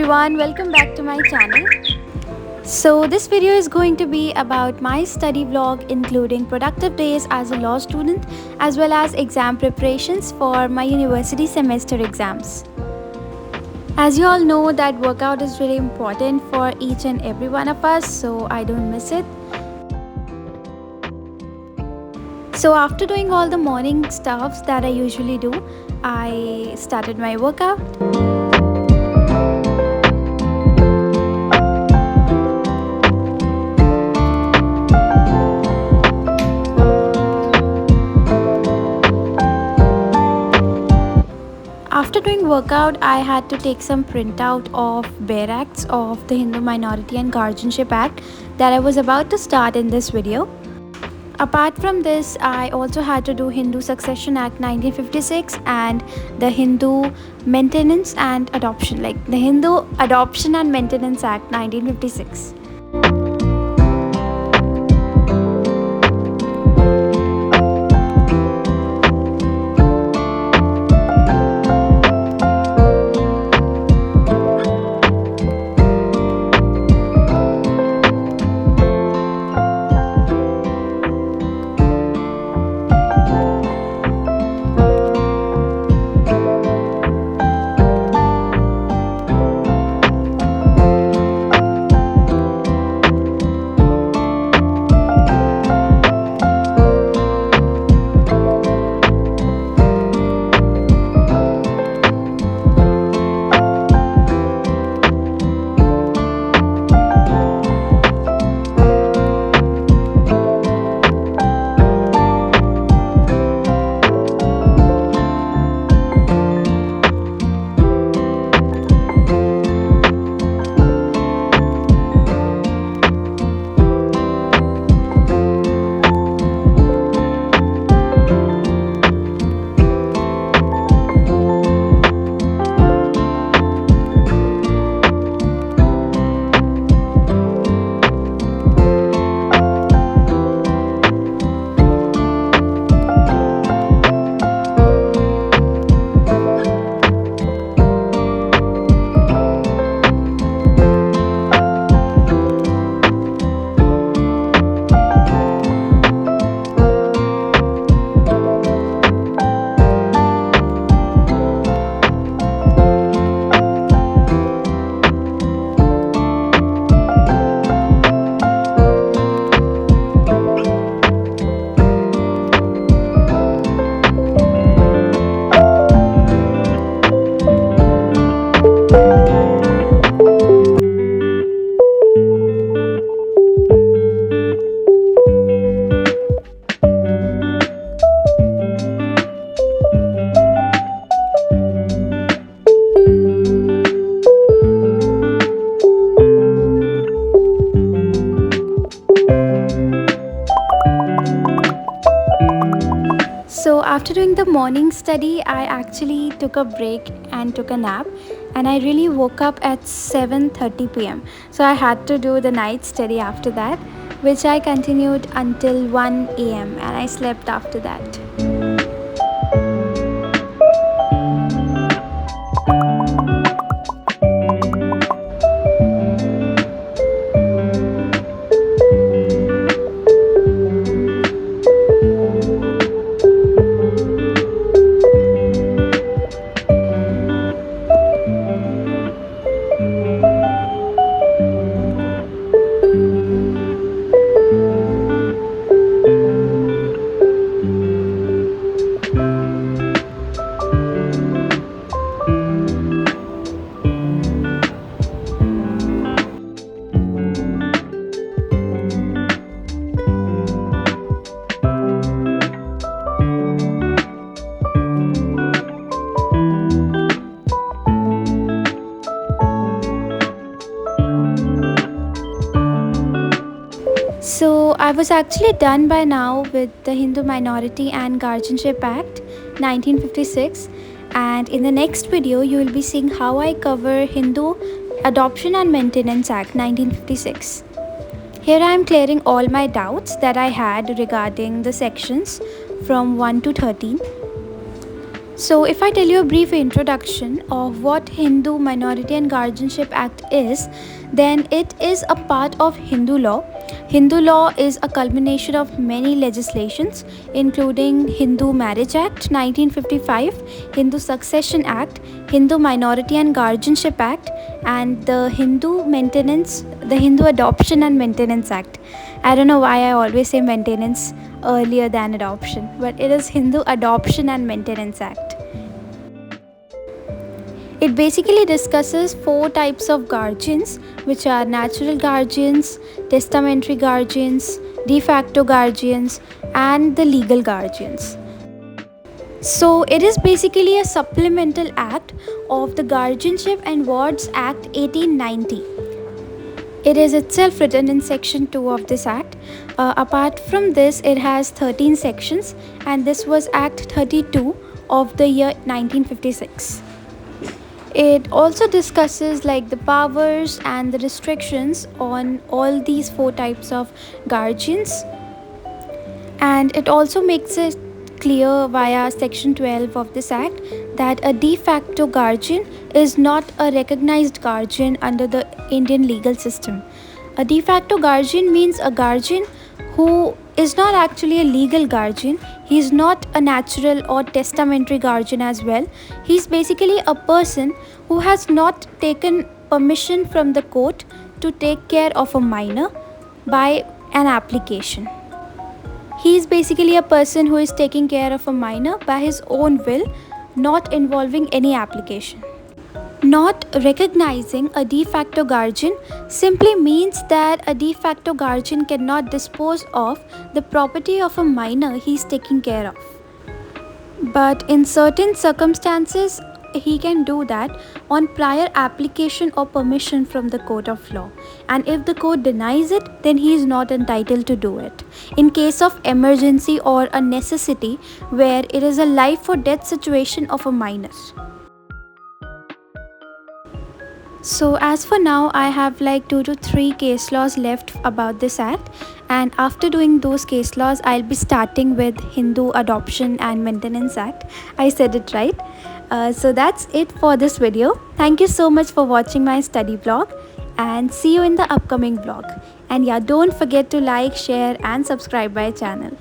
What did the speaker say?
everyone, welcome back to my channel. So this video is going to be about my study vlog including productive days as a law student as well as exam preparations for my university semester exams. As you all know that workout is really important for each and every one of us, so I don't miss it. So after doing all the morning stuffs that I usually do, I started my workout. After doing workout, I had to take some printout of bare acts of the Hindu Minority and Guardianship Act that I was about to start in this video. Apart from this, I also had to do Hindu Succession Act 1956 and the Hindu Maintenance and Adoption, like the Hindu Adoption and Maintenance Act 1956. So after doing the morning study, I actually took a break and took a nap, and I really woke up at 7:30 p.m. So I had to do the night study after that, which I continued until 1 a.m. and I slept after that. So I was actually done by now with the Hindu Minority and Guardianship Act 1956, and in the next video you will be seeing how I cover Hindu Adoption and Maintenance Act 1956. Here I am clearing all my doubts that I had regarding the sections from 1 to 13. So, if I tell you a brief introduction of what Hindu Minority and Guardianship Act is, then it is a part of Hindu law. Hindu law is a culmination of many legislations, including Hindu Marriage Act 1955, Hindu Succession Act, Hindu Minority and Guardianship Act, and the Hindu Adoption and Maintenance Act. I don't know why I always say maintenance earlier than adoption, but it is Hindu Adoption and Maintenance Act. It basically discusses four types of guardians, which are natural guardians, testamentary guardians, de facto guardians, and the legal guardians. So, it is basically a supplemental act of the Guardianship and Wards Act 1890. It is itself written in section 2 of this act. Apart from this, it has 13 sections, and this was Act 32 of the year 1956. It also discusses like the powers and the restrictions on all these four types of guardians, and it also makes it clear via section 12 of this act that a de facto guardian is not a recognized guardian under the Indian legal system. A de facto guardian means a guardian who is not actually a legal guardian. He is not a natural or testamentary guardian as well. He is basically a person who has not taken permission from the court to take care of a minor by an application. He is basically a person who is taking care of a minor by his own will, not involving any application. Not recognizing a de facto guardian simply means that a de facto guardian cannot dispose of the property of a minor he is taking care of. But in certain circumstances, he can do that on prior application or permission from the court of law, and if the court denies it, then he is not entitled to do it in case of emergency or a necessity where it is a life or death situation of a minor. So as for now, I have like 2 to 3 case laws left about this act, and after doing those case laws, I'll be starting with Hindu Adoption and Maintenance Act. I said it right. So that's it for this video. Thank you so much for watching my study vlog, and see you in the upcoming vlog. And yeah, don't forget to like, share and subscribe my channel.